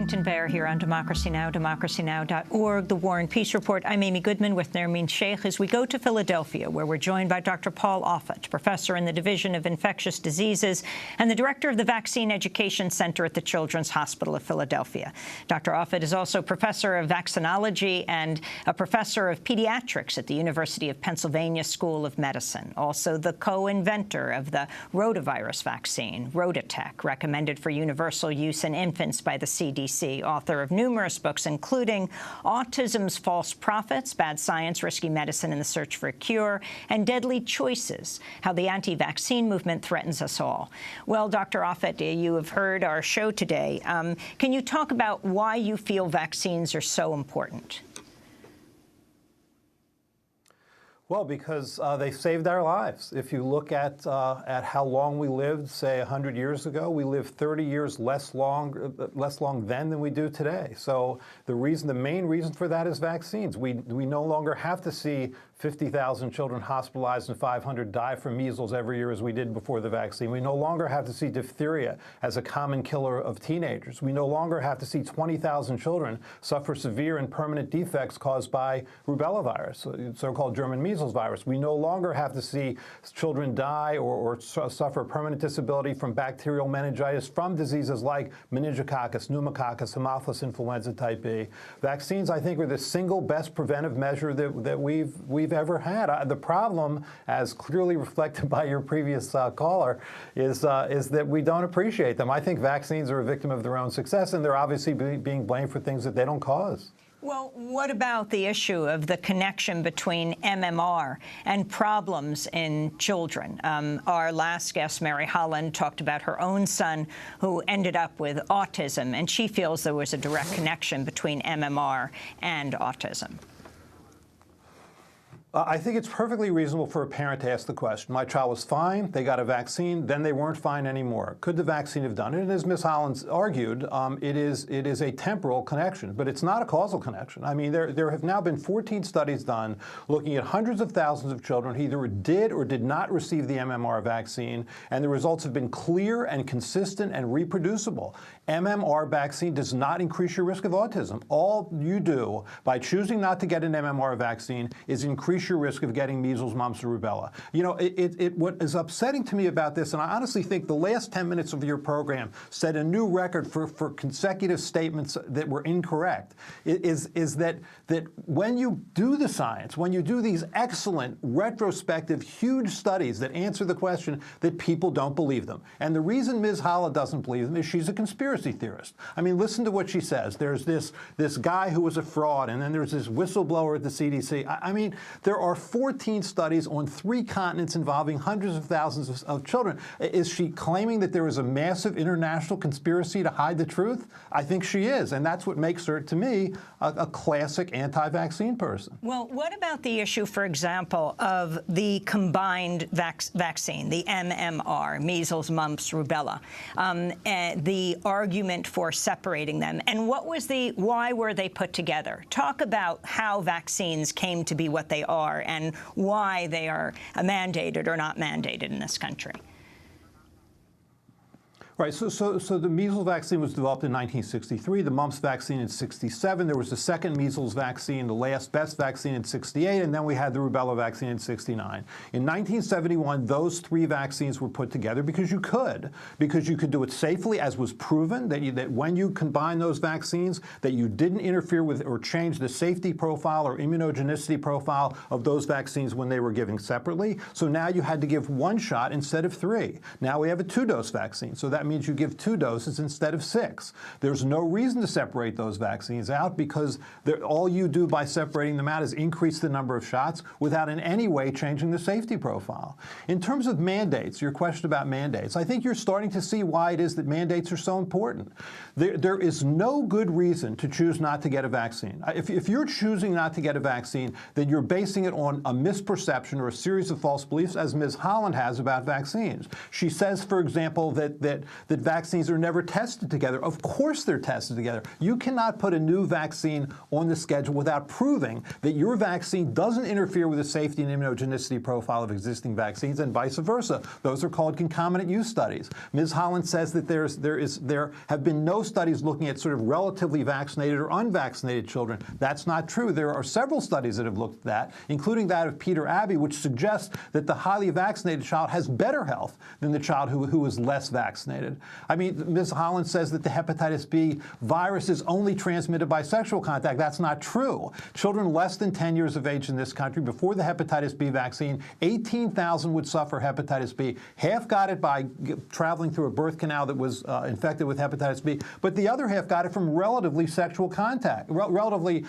Reddington Bear here on Democracy Now!, democracynow.org, The War and Peace Report. I'm Amy Goodman with Nermeen Sheikh as we go to Philadelphia, where we're joined by Dr. Paul Offit, professor in the Division of Infectious Diseases and the director of the Vaccine Education Center at the Children's Hospital of Philadelphia. Dr. Offit is also professor of vaccinology and a professor of pediatrics at the University of Pennsylvania School of Medicine, also the co-inventor of the rotavirus vaccine, Rotatech, recommended for universal use in infants by the CDC, author of numerous books, including Autism's False Prophets, Bad Science, Risky Medicine in the Search for a Cure, and Deadly Choices, How the Anti-Vaccine Movement Threatens Us All. Well, Dr. Offit, you have heard our show today. Can you talk about why you feel vaccines are so important? Well, because they saved our lives. If you look at how long we lived, say 100 years ago, we lived 30 years less long then than we do today. So the main reason for that is vaccines. We no longer have to see 50,000 children hospitalized and 500 die from measles every year as we did before the vaccine. We no longer have to see diphtheria as a common killer of teenagers. We no longer have to see 20,000 children suffer severe and permanent defects caused by rubella virus, so-called German measles virus. We no longer have to see children die or suffer permanent disability from bacterial meningitis from diseases like meningococcus, pneumococcus, Haemophilus influenza type B. Vaccines, I think, are the single best preventive measure that we've ever had. The problem, as clearly reflected by your previous caller, is that we don't appreciate them. I think vaccines are a victim of their own success, and they're obviously being blamed for things that they don't cause. Well, what about the issue of the connection between MMR and problems in children? Our last guest, Mary Holland, talked about her own son who ended up with autism, and she feels there was a direct connection between MMR and autism. I think it's perfectly reasonable for a parent to ask the question. My child was fine, they got a vaccine, then they weren't fine anymore. Could the vaccine have done it? And as Ms. Holland argued, it is a temporal connection, but it's not a causal connection. I mean, there have now been 14 studies done looking at hundreds of thousands of children who either did or did not receive the MMR vaccine, and the results have been clear and consistent and reproducible. MMR vaccine does not increase your risk of autism. All you do by choosing not to get an MMR vaccine is increase your risk of getting measles, mumps, or rubella. You know, what is upsetting to me about this, and I honestly think the last 10 minutes of your program set a new record for consecutive statements that were incorrect, is that when you do the science, when you do these excellent, retrospective, huge studies that answer the question, that people don't believe them. And the reason Ms. Holland doesn't believe them is she's a conspiracy theorist. I mean, listen to what she says. There's this guy who was a fraud, and then there's this whistleblower at the CDC. I mean, there are 14 studies on 3 continents involving hundreds of thousands of children. Is she claiming that there is a massive international conspiracy to hide the truth? I think she is, and that's what makes her, to me, a classic anti-vaccine person. Well, what about the issue, for example, of the combined vaccine, the MMR, measles, mumps, rubella, and the argument for separating them? And why were they put together? Talk about how vaccines came to be what they are and why they are mandated or not mandated in this country. Right, so the measles vaccine was developed in 1963, the mumps vaccine in 67, there was the second measles vaccine, the last best vaccine in 68, and then we had the rubella vaccine in 69. In 1971, those 3 vaccines were put together because you could do it safely, as was proven, that when you combine those vaccines, that you didn't interfere with or change the safety profile or immunogenicity profile of those vaccines when they were given separately. So now you had to give 1 shot instead of 3. Now we have a 2-dose vaccine, so that means you give 2 doses instead of 6. There's no reason to separate those vaccines out because all you do by separating them out is increase the number of shots without in any way changing the safety profile. In terms of mandates, your question about mandates, I think you're starting to see why it is that mandates are so important. There is no good reason to choose not to get a vaccine. If you're choosing not to get a vaccine, then you're basing it on a misperception or a series of false beliefs, as Ms. Holland has about vaccines. She says, for example, that that vaccines are never tested together. Of course they're tested together. You cannot put a new vaccine on the schedule without proving that your vaccine doesn't interfere with the safety and immunogenicity profile of existing vaccines, and vice versa. Those are called concomitant use studies. Ms. Holland says that there have been no studies looking at sort of relatively vaccinated or unvaccinated children. That's not true. There are several studies that have looked at that, including that of Peter Abbey, which suggests that the highly vaccinated child has better health than the child who is less vaccinated. I mean, Ms. Holland says that the hepatitis B virus is only transmitted by sexual contact. That's not true. Children less than 10 years of age in this country, before the hepatitis B vaccine, 18,000 would suffer hepatitis B. Half got it by traveling through a birth canal that was infected with hepatitis B, but the other half got it from relatively sexual contact, relatively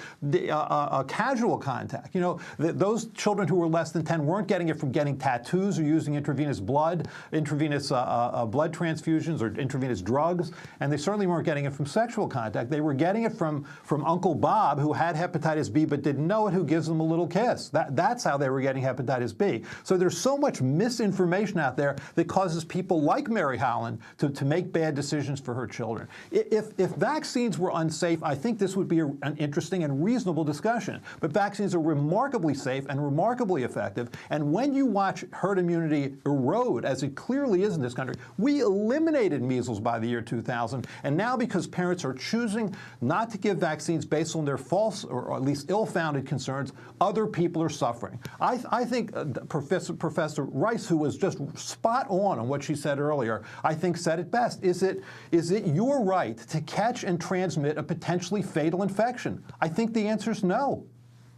casual contact. You know, those children who were less than 10 weren't getting it from getting tattoos or using intravenous blood transfusions or intravenous drugs, and they certainly weren't getting it from sexual contact. They were getting it from Uncle Bob, who had hepatitis B but didn't know it, who gives them a little kiss. That's how they were getting hepatitis B. So there's so much misinformation out there that causes people like Mary Holland to make bad decisions for her children. If vaccines were unsafe, I think this would be an interesting and reasonable discussion. But vaccines are remarkably safe and remarkably effective. And when you watch herd immunity erode, as it clearly is in this country, we eliminated measles by the year 2000. And now, because parents are choosing not to give vaccines based on their false or at least ill-founded concerns, other people are suffering. I think Professor Rice, who was just spot on what she said earlier, I think said it best. Is it your right to catch and transmit a potentially fatal infection? I think the answer is no.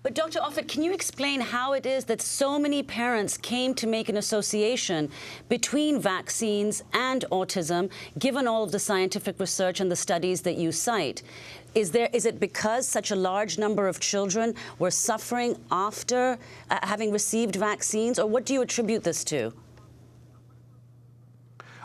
But Dr. Offit, can you explain how it is that so many parents came to make an association between vaccines and autism, given all of the scientific research and the studies that you cite? Is it because such a large number of children were suffering after having received vaccines, or what do you attribute this to?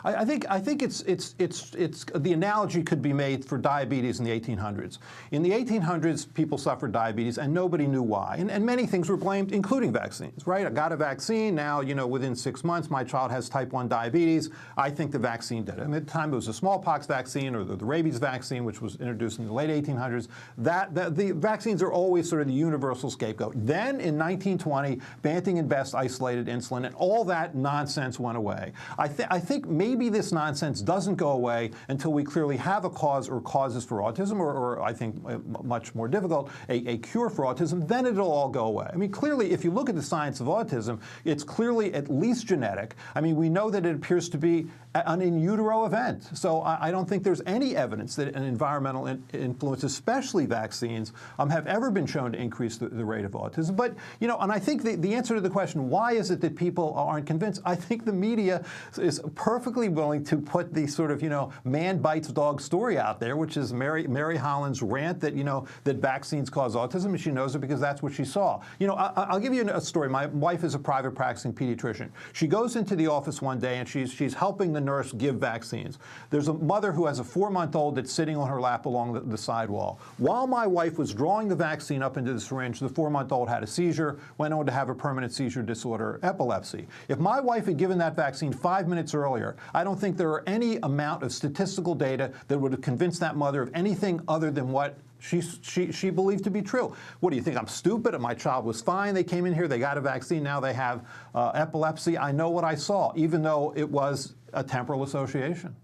I think it's the analogy could be made for diabetes in the 1800s. In the 1800s, people suffered diabetes, and nobody knew why. And many things were blamed, including vaccines, right? I got a vaccine. Now, you know, within 6 months, my child has type 1 diabetes. I think the vaccine did it. I mean, at the time, it was a smallpox vaccine or the rabies vaccine, which was introduced in the late 1800s. The vaccines are always sort of the universal scapegoat. Then, in 1920, Banting and Best isolated insulin, and all that nonsense went away. I think maybe this nonsense doesn't go away until we clearly have a cause or causes for autism, or I think much more difficult, a cure for autism. Then it'll all go away. I mean, clearly, if you look at the science of autism, it's clearly at least genetic. I mean, we know that it appears to be an in utero event. So I don't think there's any evidence that an environmental influence, especially vaccines, have ever been shown to increase the rate of autism. But, you know, and I think the answer to the question, why is it that people aren't convinced? I think the media is perfectly willing to put the sort of, you know, man bites dog story out there, which is Mary Holland's rant that, you know, that vaccines cause autism, and she knows it because that's what she saw. You know, I'll give you a story. My wife is a private practicing pediatrician. She goes into the office one day and she's helping the nurse give vaccines. There's a mother who has a 4-month-old that's sitting on her lap along the sidewall. While my wife was drawing the vaccine up into the syringe, the 4-month-old had a seizure, went on to have a permanent seizure disorder, epilepsy. If my wife had given that vaccine 5 minutes earlier, I don't think there are any amount of statistical data that would have convinced that mother of anything other than what she believed to be true. What do you think? I'm stupid? My child was fine. They came in here. They got a vaccine. Now they have epilepsy. I know what I saw, even though it was a temporal association.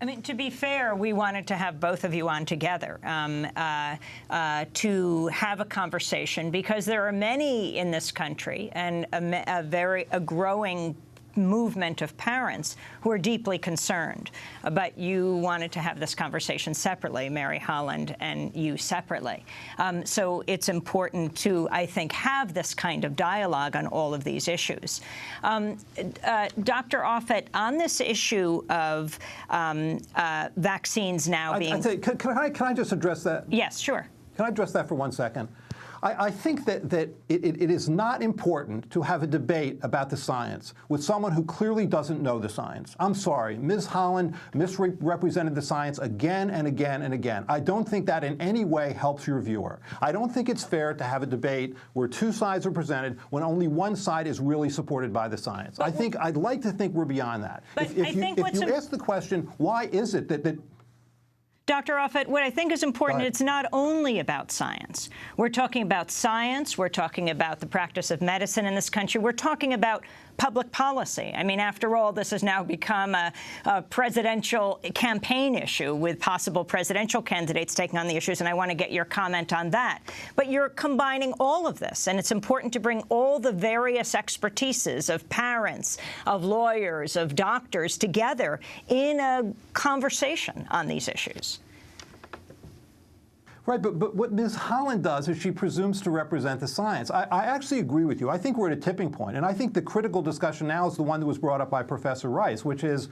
I mean, to be fair, we wanted to have both of you on together to have a conversation, because there are many in this country and a growing movement of parents who are deeply concerned. But you wanted to have this conversation separately, Mary Holland and you separately. So it's important to, I think, have this kind of dialogue on all of these issues. Dr. Offit, on this issue of vaccines now being... Can I just address that? Yes, sure. Can I address that for 1 second? I think that it is not important to have a debate about the science with someone who clearly doesn't know the science. I'm sorry, Ms. Holland misrepresented the science again and again and again. I don't think that in any way helps your viewer. I don't think it's fair to have a debate where two sides are presented when only one side is really supported by the science. I'd like to think we're beyond that. If you ask the question, why is it that Dr. Offit, what I think is important, it's not only about science. We're talking about science. We're talking about the practice of medicine in this country. We're talking about public policy. I mean, after all, this has now become a presidential campaign issue with possible presidential candidates taking on the issues, and I want to get your comment on that. But you're combining all of this, and it's important to bring all the various expertises of parents, of lawyers, of doctors together in a conversation on these issues. Right, but what Ms. Holland does is she presumes to represent the science. I actually agree with you. I think we're at a tipping point, and I think the critical discussion now is the one that was brought up by Professor Rice, which is,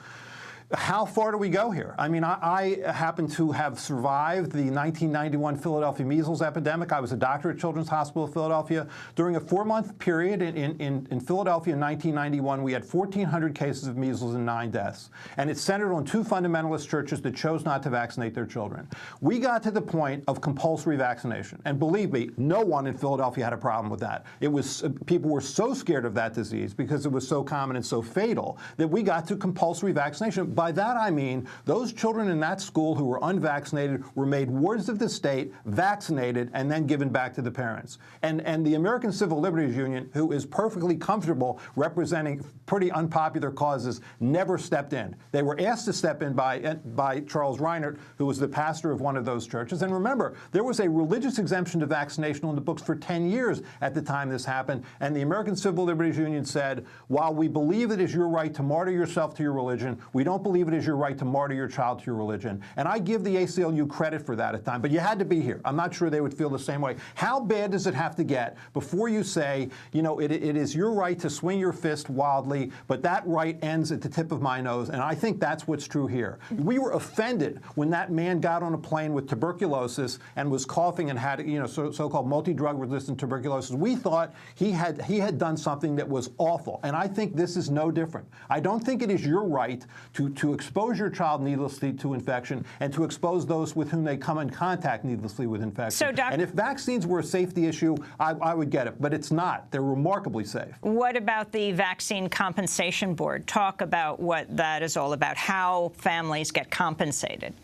how far do we go here? I mean, I happen to have survived the 1991 Philadelphia measles epidemic. I was a doctor at Children's Hospital of Philadelphia. During a 4-month period in Philadelphia in 1991, we had 1,400 cases of measles and 9 deaths. And it centered on 2 fundamentalist churches that chose not to vaccinate their children. We got to the point of compulsory vaccination. And believe me, no one in Philadelphia had a problem with that. It was, people were so scared of that disease because it was so common and so fatal that we got to compulsory vaccination. By that I mean those children in that school who were unvaccinated were made wards of the state, vaccinated, and then given back to the parents. And the American Civil Liberties Union, who is perfectly comfortable representing pretty unpopular causes, never stepped in. They were asked to step in by Charles Reinert, who was the pastor of one of those churches. And remember, there was a religious exemption to vaccination on the books for 10 years at the time this happened. And the American Civil Liberties Union said, while we believe it is your right to martyr yourself to your religion, we don't believe it is your right to martyr your child to your religion. And I give the ACLU credit for that at the time, but you had to be here. I'm not sure they would feel the same way. How bad does it have to get before you say, you know, it is your right to swing your fist wildly, but that right ends at the tip of my nose, and I think that's what's true here. We were offended when that man got on a plane with tuberculosis and was coughing and had, you know, so-called multi-drug resistant tuberculosis. We thought he had done something that was awful, and I think this is no different. I don't think it is your right to expose your child needlessly to infection and to expose those with whom they come in contact needlessly with infection. So, and if vaccines were a safety issue, I would get it, but it's not. They're remarkably safe. What about the Vaccine Compensation Board? Talk about what that is all about, how families get compensated.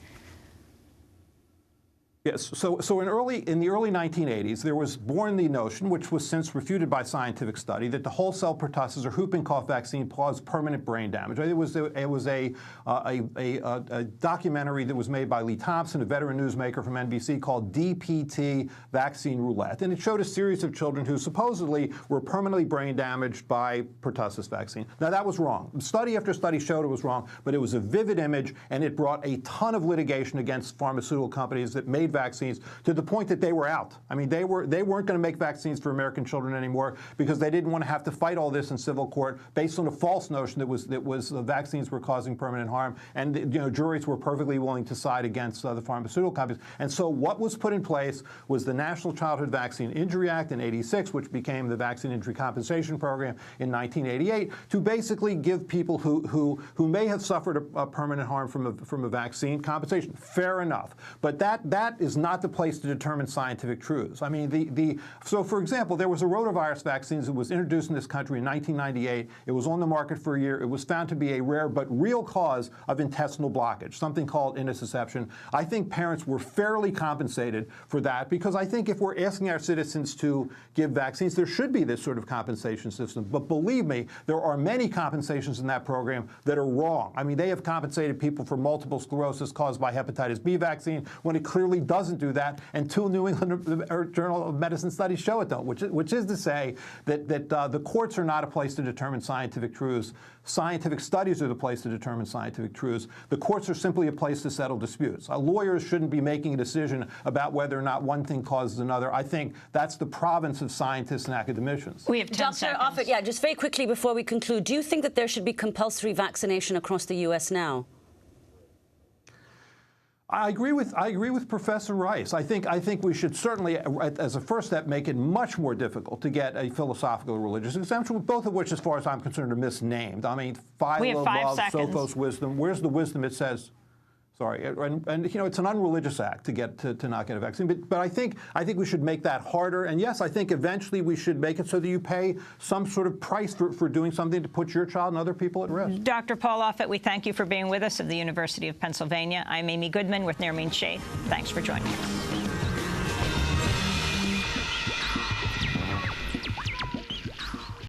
Yes. So in the early 1980s, there was born the notion, which was since refuted by scientific study, that the wholesale pertussis or whooping cough vaccine caused permanent brain damage. It was a documentary that was made by Lee Thompson, a veteran newsmaker from NBC, called DPT Vaccine Roulette, and it showed a series of children who supposedly were permanently brain damaged by pertussis vaccine. Now that was wrong. Study after study showed it was wrong, but it was a vivid image, and it brought a ton of litigation against pharmaceutical companies that made vaccines to the point that they were out. I mean, they weren't going to make vaccines for American children anymore because they didn't want to have to fight all this in civil court based on a false notion that vaccines were causing permanent harm, and you know, juries were perfectly willing to side against the pharmaceutical companies. And so what was put in place was the National Childhood Vaccine Injury Act in '86, which became the Vaccine Injury Compensation Program in 1988, to basically give people who may have suffered a permanent harm from a vaccine compensation. Fair enough, but that is not the place to determine scientific truths. I mean, so for example, there was a rotavirus vaccine that was introduced in this country in 1998. It was on the market for a year. It was found to be a rare but real cause of intestinal blockage, something called intussusception. I think parents were fairly compensated for that because I think if we're asking our citizens to give vaccines, there should be this sort of compensation system. But believe me, there are many compensations in that program that are wrong. I mean, they have compensated people for multiple sclerosis caused by hepatitis B vaccine when it clearly doesn't do that, and 2 New England Journal of Medicine studies show it, though, which is to say that the courts are not a place to determine scientific truths. Scientific studies are the place to determine scientific truths. The courts are simply a place to settle disputes. Lawyers shouldn't be making a decision about whether or not one thing causes another. I think that's the province of scientists and academicians. We have 10 seconds. Dr. Offit, yeah, just very quickly before we conclude, do you think that there should be compulsory vaccination across the U.S. now? I agree with Professor Rice. I think we should certainly, as a first step, make it much more difficult to get a philosophical or religious exemption, both of which, as far as I'm concerned, are misnamed. I mean, philo, love, sophos, wisdom. Where's the wisdom? It says, sorry, and you know, it's an unreligious act to get to not get a vaccine. But I think we should make that harder. And yes, I think eventually we should make it so that you pay some sort of price for doing something to put your child and other people at risk. Dr. Paul Offit, we thank you for being with us at the University of Pennsylvania. I'm Amy Goodman with Nermeen Sheikh. Thanks for joining us.